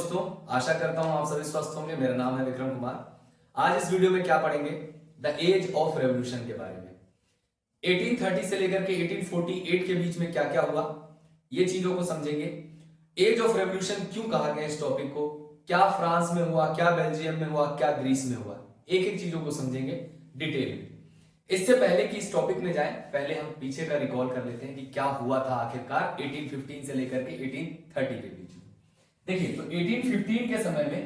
दोस्तों, आशा करता हूं आप सभी स्वस्थ होंगे। मेरा नाम है विक्रम कुमार। आज इस वीडियो में क्या पढ़ेंगे, द एज ऑफ रेवोल्यूशन के बारे में। 1830 से लेकर के 1848 के बीच में क्या क्या हुआ, ये चीजों को समझेंगे। एज ऑफ रेवोल्यूशन क्यों कहा गया इस टॉपिक को, क्या फ्रांस में हुआ, क्या बेल्जियम में हुआ, क्या ग्रीस में हुआ, एक एक चीजों को समझेंगे डिटेल में। इससे पहले कि इस टॉपिक में जाएं, पहले हम पीछे का रिकॉल कर लेते हैं कि क्या हुआ था आखिरकार 1815 से लेकर के 1830 के बीच में। देखिए, तो 1815 के समय में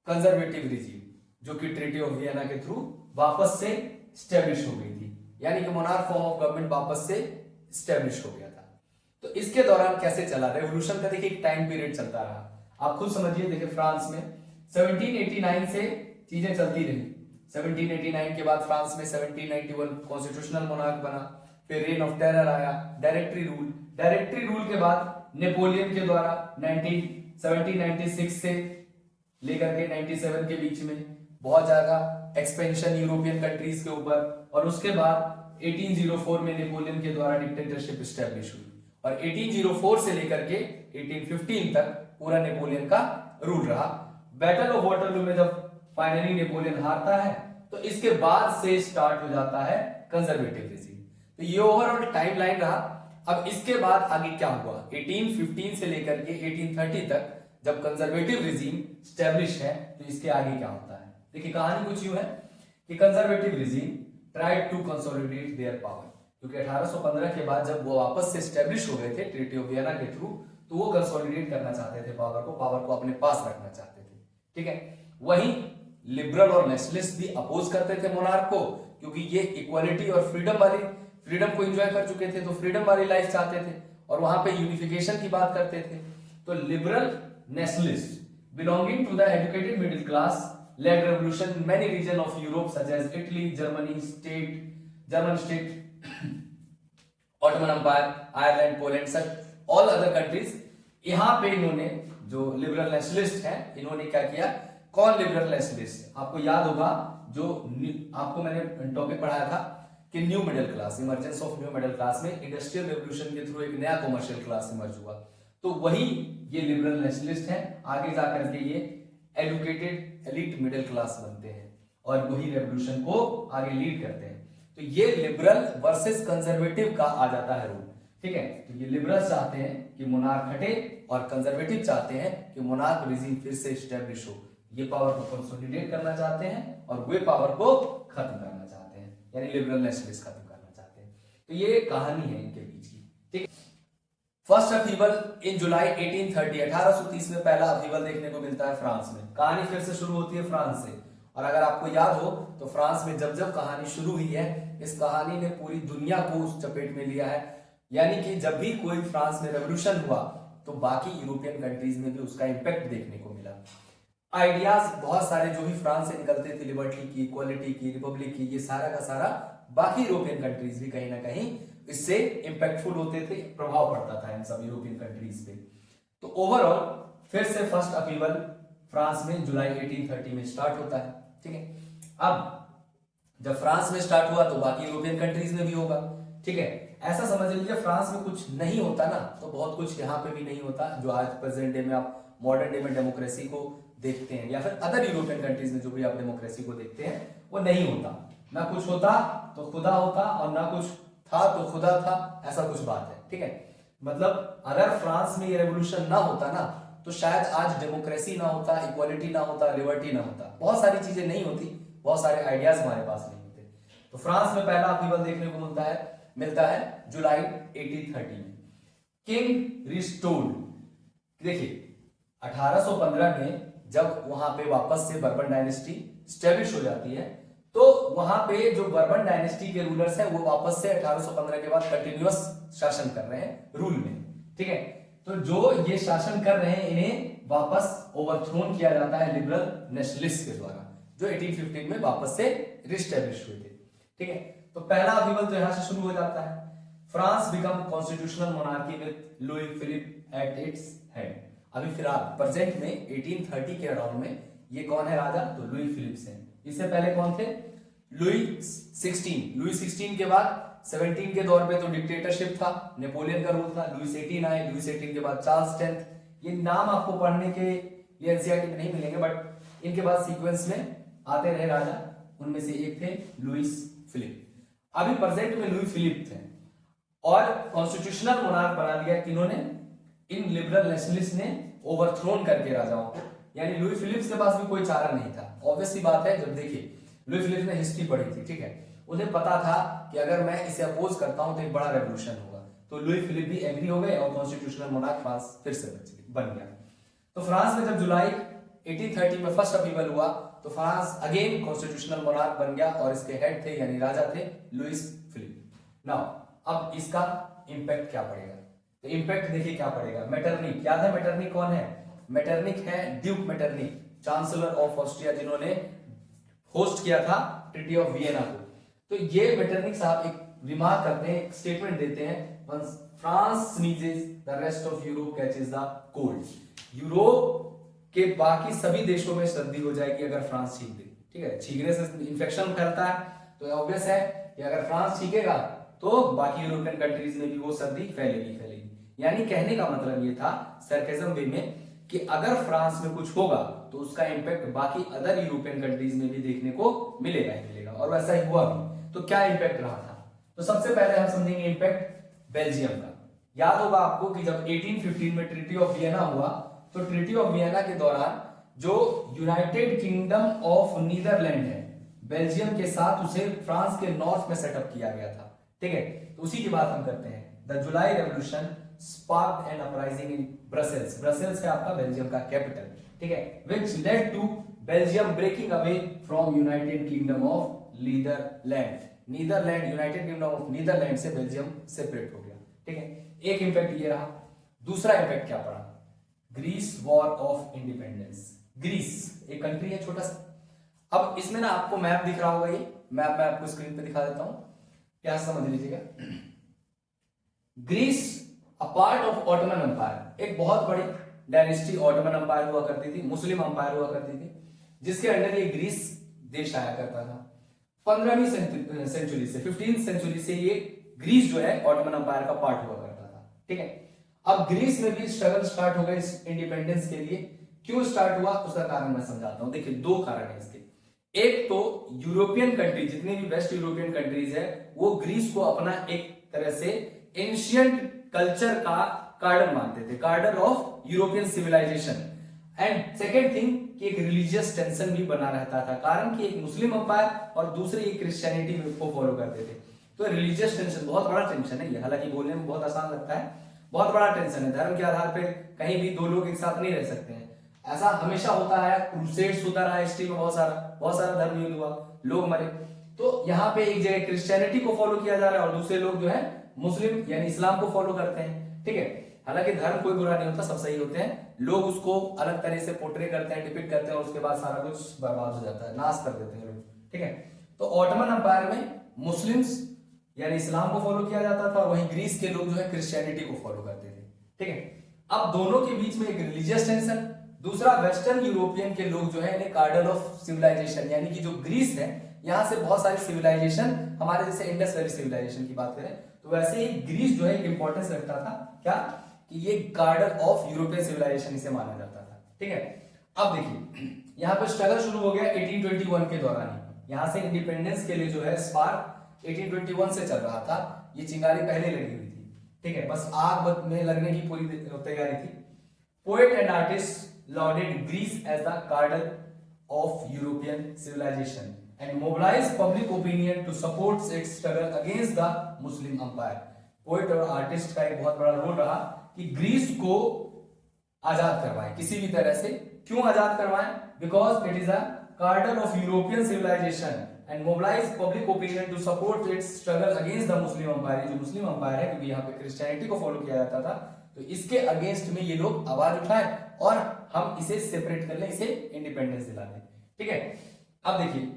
कंजर्वेटिव रिजीम, जो कि ट्रीटी ऑफ वियना के थ्रू वापस से स्टैब्लिश हो गई थी, यानी कि मोनार्क फॉर्म ऑफ गवर्नमेंट वापस से स्टैब्लिश हो गया था। तो इसके दौरान कैसे चला रेवोल्यूशन का, देखिए एक टाइम पीरियड चलता रहा। आप खुद समझिए, देखिए फ्रांस में 1789 से चीजें चलती रही। 1789 के बाद फ्रांस में 1791 कॉन्स्टिट्यूशनल मोनार्क बना, फिर रेन ऑफ टेरर आया, डायरेक्टरी रूल के बाद नेपोलियन के द्वारा 1796 से लेकर के 97 के बीच में बहुत ज्यादा एक्सपेंशन यूरोपियन कंट्रीज के ऊपर, और उसके बाद 1804 में नेपोलियन के द्वारा डिक्टेटरशिप स्टैब्लिश हुई, और 1804 से लेकर के 1815 तक पूरा नेपोलियन का रूल रहा। बैटल ऑफ वाटरलू में जब फाइनली नेपोलियन हारता है, तो इसके बाद से स्टार्ट हो जाता है कंजर्वेटिव रिजीम। तो ये ओवरऑल टाइमलाइन रहा। अब इसके बाद आगे क्या हुआ, 1815 से लेकर के 1830 तक जब कंजर्वेटिव रिजीम स्टैब्लिश है, तो इसके आगे क्या होता है। देखिए कहानी कुछ यूं है कि conservative regime tried to consolidate their power, क्योंकि 1815 के बाद जब वो वापस से स्टैब्लिश हो गए थे ट्रीटी ऑफ वियना के थ्रू, तो वो कंसोलिडेट करना चाहते थे पावर को अपने पास रखना चाहते थे। ठीक है, वहीं लिबरल और नेशनलिस्ट भी अपोज करते थे मोनार्क को, क्योंकि ये इक्वालिटी और फ्रीडम को एंजॉय कर चुके थे, तो फ्रीडम वाली लाइफ चाहते थे, और वहां पे यूनिफिकेशन की बात करते थे। तो liberal nationalist belonging to the educated middle class led revolution in many regions of Europe such as Italy, German state, Ottoman Empire, Ireland, Poland, such all other countries। यहाँ पे इन्होंने जो लिबरल नेशनलिस्ट हैं, इन्होंने क्या किया, कौन लिबरल नेशनलिस्ट, आपको याद होगा जो आपको मैंने टॉपिक पढ़ाया था कि new middle class, emergence of new middle class में इंडस्ट्रियल रेवोल्यूशन के थ्रू एक नया कॉमर्शियल क्लास इमर्ज हुआ। तो वही ये लिबरल नेशनलिस्ट हैं, आगे जाकर के ये एडुकेटेड एलिट मिडिल क्लास बनते हैं और वही रेवोल्यूशन को आगे लीड करते हैं। तो ये लिबरल वर्सेस कंजर्वेटिव का आ जाता है रूल। ठीक है, तो ये लिबरल चाहते हैं कि मोनार्क हटे, और कंजर्वेटिव चाहते हैं कि मोनार्क रिजीम फिर से स्टैब्लिश हो। ये पावर को कंसोलिडेट करना चाहते हैं और वे पावर को खत्म करना चाहते हैं, यानी लिबरल नेशनलिस्ट खत्म करना चाहते हैं। तो ये कहानी है इनके बीच की। ठीक है, फर्स्ट अपहीवल इन जुलाई 1830, 1830 में पहला अपहीवल देखने को मिलता है फ्रांस में। कहानी फिर से शुरू होती है फ्रांस से, और अगर आपको याद हो तो फ्रांस में जब कहानी शुरू हुई है, इस कहानी ने पूरी दुनिया को उस चपेट में लिया है। यानी कि जब भी कोई फ्रांस में रेवोल्यूशन हुआ, तो बाकी यूरोपियन कंट्रीज में भी उसका इंपैक्ट देखने को मिला। आइडियाज बहुत सारे जो भी फ्रांस से निकलते थे, लिबर्टी की, इक्वालिटी की, रिपब्लिक की, ये सारा का सारा बाकी यूरोपियन कंट्रीज भी कहीं ना कहीं इससे इंपैक्टफुल होते थे, प्रभाव पड़ता था इन सब यूरोपियन कंट्रीज पे। तो ओवरऑल फिर से फर्स्ट अपहीवल फ्रांस में जुलाई 1830 में स्टार्ट होता है। ठीक है, अब जब फ्रांस में स्टार्ट हुआ तो बाकी यूरोपियन कंट्रीज में भी होगा। ठीक है, ऐसा समझ लीजिए फ्रांस में कुछ नहीं होता ना, तो बहुत कुछ यहाँ पे भी नहीं होता। जो आज प्रेजेंट डे में आप मॉडर्न डे में डेमोक्रेसी को देखते हैं, या फिर अदर यूरोपियन कंट्रीज में जो भी आप डेमोक्रेसी को देखते हैं, वो नहीं होता। ना कुछ होता तो खुदा होता, और ना कुछ था तो खुदा था, ऐसा कुछ बात है। ठीक है, मतलब अगर फ्रांस में ये रेवोल्यूशन ना होता ना, तो शायद आज डेमोक्रेसी ना होता, इक्वालिटी ना होता, लिबर्टी ना होता, बहुत सारी चीजें नहीं होती, बहुत सारे आइडियाज हमारे पास नहीं होते। तो फ्रांस में पहला अपहीवल देखने को मिलता है जुलाई 1830 में। किंग रिस्टोर्ड, देखिए 1815 में जब वहां पे वापस से बर्बन डायनेस्टी स्टैब्लिश हो जाती है, तो वहां पे जो बर्बन डायनेस्टी के रूलर्स हैं, वो वापस से 1815 के बाद कंटिन्यूअस शासन कर रहे हैं रूल में। ठीक है, तो जो ये शासन कर रहे हैं, इन्हें वापस ओवरथ्रोन किया जाता है लिबरल नेशनलिस्ट के द्वारा, जो 1815 में वापस से रिस्टैब्लिश हुए थे। ठीक है, तो पहला अपहीवल तो यहां से शुरू हो जाता है। France become constitutional monarchy with Louis Philippe at its head. अभी फिलहाल प्रेजेंट में 1830 के अराउंड में ये कौन है राजा, तो लुई फिलिप्स हैं। इससे पहले कौन थे, लुई 16 के बाद 17 के दौर पे तो डिक्टेटरशिप था, नेपोलियन का रूल था। लुईस 18 आए, लुईस 18 के बाद चार्ल्स 10। ये नाम आपको पढ़ने के ये एनसीईआरटी में नहीं मिलेंगे, बट इनके बाद सीक्वेंस में आते रहे राजा। उनमें से एक थे लुइस फिलिप। अभी प्रेजेंट में लुइस फिलिप थे और कॉन्स्टिट्यूशनल मोनार्क बना दिया किन्होंने, इन लिबरल नेशनलिस्ट ने ओवरथ्रोन करके राजाओं को। यानी लुइस फिलिप्स के पास भी कोई चारा नहीं था। ऑब्वियस सी बात है, जब देखिए लुइस फिलिप्स ने हिस्ट्री पढ़ी थी, ठीक है, उन्हें पता था कि अगर मैं इसे अपोज करता हूं तो एक बड़ा रेवोल्यूशन होगा। तो लुइस फिलिप भी एग्री हो गए और कॉन्स्टिट्यूशनल मोनार्क फ्रांस फिर से बन गया। तो फ्रांस में जब जुलाई 1830 में फर्स्ट अपीवल हुआ तो फ्रांस अगेन कॉन्स्टिट्यूशनल मोनार्क बन गया और इसके हेड थे यानी राजा थे लुइस फिलिप। नाउ अब इसका इंपैक्ट क्या पड़ेगा? तो इंपैक्ट देखिए क्या पड़ेगा। मेटरनिक, याद है मेटरनिक कौन है? मेटरनिक है Duke Metternich, chancellor of Austria, जिन्होंने होस्ट किया था ट्रीटी ऑफ वियना को। तो ये मेटरनिक साहब एक रिमार्क करते हैं, एक स्टेटमेंट देते हैं, France sneezes the rest of Europe catches the cold. Europe के बाकी सभी देशों में सर्दी हो जाएगी अगर फ्रांस छींक दे, ठीक है। छींकने से इन्फेक्शन फैलता है, तो ऑब्वियस है कि अगर फ्रांस छींकेगा तो बाकी यूरोपियन कंट्रीज में भी वो सर्दी फैलेगी। यानी कहने का मतलब ये था सरकेजम वे में कि अगर फ्रांस में कुछ होगा तो उसका इंपैक्ट बाकी अदर यूरोपियन कंट्रीज में भी देखने को मिलेगा ही मिलेगा, और वैसा ही हुआ भी। तो क्या इंपैक्ट रहा था? तो सबसे पहले हम समझेंगे इंपैक्ट बेल्जियम का। याद होगा आपको कि जब 1815 में ट्रीटी ऑफ वियना हुआ तो ट्रीटी ऑफ वियना के दौरान जो यूनाइटेड किंगडम ऑफ नीदरलैंड है बेल्जियम के साथ, उसे फ्रांस के नॉर्थ में सेटअप किया गया था, ठीक है। तो उसी की बात हम करते हैं। The July revolution sparked an uprising in Brussels. Brussels है आपका बेल्जियम का कैपिटल, ठीक है, which led to Belgium breaking away from United Kingdom of Netherlands. Netherlands, United Kingdom of Netherlands से बेल्जियम सेपरेट हो गया, ठीक है। एक इंपैक्ट ये रहा। दूसरा इंपैक्ट क्या पड़ा? Greece war of independence. Greece एक कंट्री है छोटा सा। अब इसमें ना आपको मैप दिख रहा होगा, ये मैप मैं आपको स्क्रीन पे दिखा देता हूं, क्या समझ लीजिएगा। Greece a part of Ottoman empire, एक बहुत बड़ी डायनेस्टी ऑटोमन एम्पायर हुआ करती थी, मुस्लिम एम्पायर हुआ करती थी, जिसके अंडर ये ग्रीस देश आया करता था। 15वीं सेंचुरी से 15th सेंचुरी से ये ग्रीस जो है ऑटोमन एम्पायर का पार्ट हुआ करता था, ठीक है। अब ग्रीस में भी स्ट्रगल स्टार्ट हो गए इस इंडिपेंडेंस के लिए। क्यों स्टार्ट हुआ उसका कारण मैं समझाता हूं। देखिए दो कारण है इसके। एक तो यूरोपियन कंट्री, जितनी भी वेस्ट यूरोपियन कंट्रीज है, वो ग्रीस को अपना एक तरह से एंशियंट कल्चर का कार्डन मानते थे, cradle of European civilization. And second thing कि एक रिलीजियस टेंशन भी बना रहता था, कारण कि एक मुस्लिम अंपायर और दूसरे एक क्रिश्चियनिटी को फॉलो करते थे। तो रिलीजियस टेंशन बहुत बड़ा टेंशन है ये, हालांकि बोलने में बहुत आसान लगता है, बहुत बड़ा टेंशन है। धर्म के आधार पर कहीं भी दो लोग एक साथ नहीं रह सकते हैं, ऐसा हमेशा होता है। क्रूसेड्स होता रहा हिस्ट्री में, बहुत सारा धर्म युद्ध हुआ, लोग मरे। तो यहाँ पे एक जगह क्रिश्चियनिटी को फॉलो किया जा रहा है और दूसरे लोग जो है मुस्लिम यानी इस्लाम को फॉलो करते हैं, ठीक है। हालांकि धर्म कोई बुरा नहीं होता, सब सही होते हैं, लोग उसको अलग तरह से पोर्ट्रे करते हैं, डिपिक्ट करते हैं और उसके बाद सारा कुछ बर्बाद हो जाता है, नाश कर देते हैं लोग, ठीक है। तो ऑटोमन एम्पायर में मुस्लिम्स यानी इस्लाम को फॉलो किया जाता था और वहीं ग्रीस के लोग जो है क्रिश्चियनिटी को फॉलो करते थे, ठीक है। अब दोनों के बीच में एक रिलीजियस टेंशन, दूसरा वेस्टर्न यूरोपियन के लोग जो है इन्हें कार्डल ऑफ सिविलाइजेशन, यानी कि जो ग्रीस है यहां से बहुत सारी सिविलाइजेशन, हमारे जैसे इंडस वैली सिविलाइजेशन की बात करें तो वैसे ही ग्रीस जो है एक इंपॉर्टेंस रखता था, क्या कि ये गार्डन ऑफ यूरोपियन सिविलाइजेशन इसे माना जाता था, ठीक है। अब देखिए यहाँ पे स्ट्रगल शुरू हो गया 1821 के दौरान। यहाँ से इंडिपेंडेंस के लिए जो है स्पार्क 1821 से चल रहा था, ये चिंगारी पहले लगी हुई थी, ठीक है, बस आग में लगने की पूरी तैयारी थी। Poet and artist lauded Greece as the garden of European civilization and mobilize public opinion to support its struggle against the Muslim Empire. Poet और आर्टिस्ट का एक बहुत बड़ा रोल रहा कि ग्रीस को आजाद करवाएं किसी भी तरह से। क्यों आजाद करवाएं? Because it is a cradle of European civilization and mobilize public opinion to support its struggle against the Muslim empire. जो मुस्लिम एम्पायर है, क्योंकि यहाँ पे क्रिश्चियनिटी को फॉलो किया जाता था, तो इसके अगेंस्ट में ये लोग आवाज उठाएं और हम इसे सेपरेट कर लें, इसे इंडिपेंडेंस दिला दें, ठीक है। अब देखिए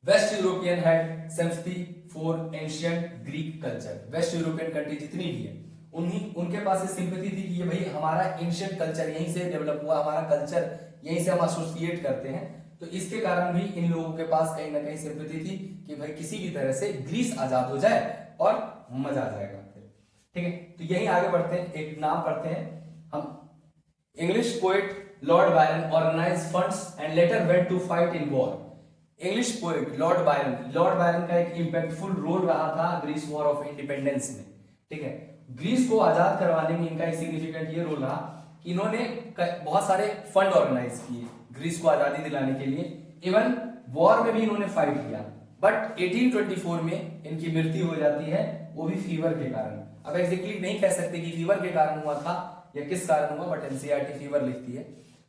waste European had sympathy for ancient Greek culture. Waste European country जितनी भी है उनके पास सिंपैथी थी कि ये भाई हमारा एंशिएंट कल्चर यहीं से डेवलप हुआ, हमारा कल्चर यहीं से हम एसोसिएट करते हैं। तो इसके कारण भी इन लोगों के पास कहीं ना कहीं सिंपैथी थी कि भाई किसी भी तरह से ग्रीस आजाद हो जाए और मजा आ जाएगा, ठीक है। तो यही आगे बढ़ते हैं, एक नाम पढ़ते हैं हम, English poet Lord Byron organize funds and later went to fight in war. English poet Lord Byron का एक इम्पैक्टफुल रोल रहा था ग्रीस वॉर ऑफ इंडिपेंडेंस में, ठीक है। ग्रीस को आजाद करवाने में इनका एक सिग्निफिकेंट ये रोल रहा कि इन्होंने बहुत सारे फंड ऑर्गेनाइज किए ग्रीस को आजादी दिलाने के लिए। इवन वॉर में भी इन्होंने फाइट किया, बट 1824 में इनकी मृत्यु हो जाती है, वो भी फीवर के कारण। अब एग्जैक्टली नहीं कह सकते कि फीवर के कारण हुआ था या किस कारण हुआ, बट एनसीईआरटी फीवर लिखती है।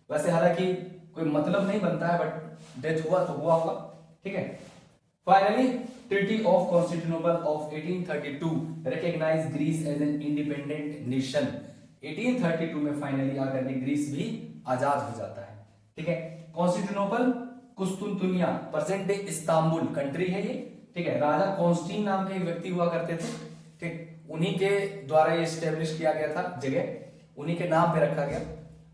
वैसे हालांकि कोई मतलब नहीं बनता है, बट डेथ हुआ तो हुआ होगा, ठीक है। Finally treaty of Constantinople of 1832 recognize Greece as an independent nation. 1832 में फाइनली आकर के ग्रीस भी आजाद हो जाता है, ठीक है। कॉन्स्टेंटिनोपल कुस्तुनतुनिया प्रेजेंट डे इस्तांबुल कंट्री है ये, ठीक है। राजा कॉन्स्टीन नाम के एक व्यक्ति हुआ करते थे, ठीक, उन्हीं के द्वारा ये एस्टेब्लिश किया गया था जगह, उन्हीं के नाम पे रखा गया।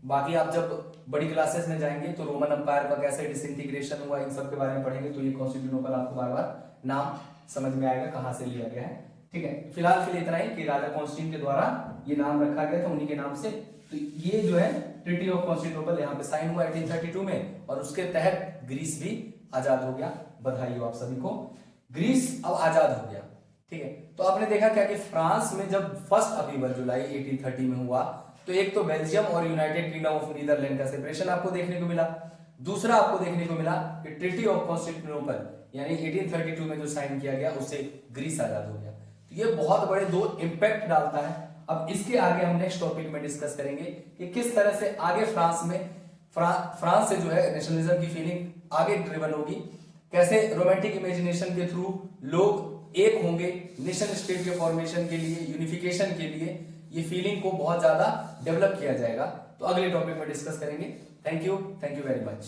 बाकी आप जब बड़ी क्लासेस में जाएंगे तो रोमन एम्पायर का कैसे डिसइंटीग्रेशन हुआ इन सब के बारे में पढ़ेंगे, तो ये कॉन्स्टेंटिनोपल आपको बार बार नाम समझ में आएगा कहां से लिया गया है, ठीक है। फिलहाल के लिए इतना ही कि राजा कॉन्स्टेंटिन के द्वारा ये नाम रखा गया था, उन्हीं के नाम से। तो ये जो है ट्रीटी ऑफ कॉन्स्टेंटिनोपल यहाँ पे साइन हुआ 1832 में, और उसके तहत ग्रीस भी आजाद हो गया। बधाई हो आप सभी को, ग्रीस अब आजाद हो गया, ठीक है। तो आपने देखा क्या कि फ्रांस में जब फर्स्ट अपीवल जुलाई 1830 में हुआ, तो एक तो बेल्जियम और यूनाइटेड किंगडम ऑफ नीदरलैंड का सेपरेशन आपको देखने को मिला। दूसरा आपको देखने को मिला कि ट्रीटी ऑफ कॉन्स्टेंटिनोपल यानी 1832 में जो साइन किया गया उससे ग्रीस आजाद हो गया। तो ये बहुत बड़े दो इंपैक्ट डालता है। अब इसके आगे हम नेक्स्ट टॉपिक में डिस्कस करेंगे कि किस तरह से आगे फ्रांस से जो है नेशनलिज्म की फीलिंग आगे ड्रिवन होगी, कैसे रोमांटिक इमेजिनेशन के थ्रू लोग एक होंगे नेशन स्टेट के फॉर्मेशन के लिए, यूनिफिकेशन के लिए, ये फीलिंग को बहुत ज्यादा डेवलप किया जाएगा। तो अगले टॉपिक में डिस्कस करेंगे। Thank you very much.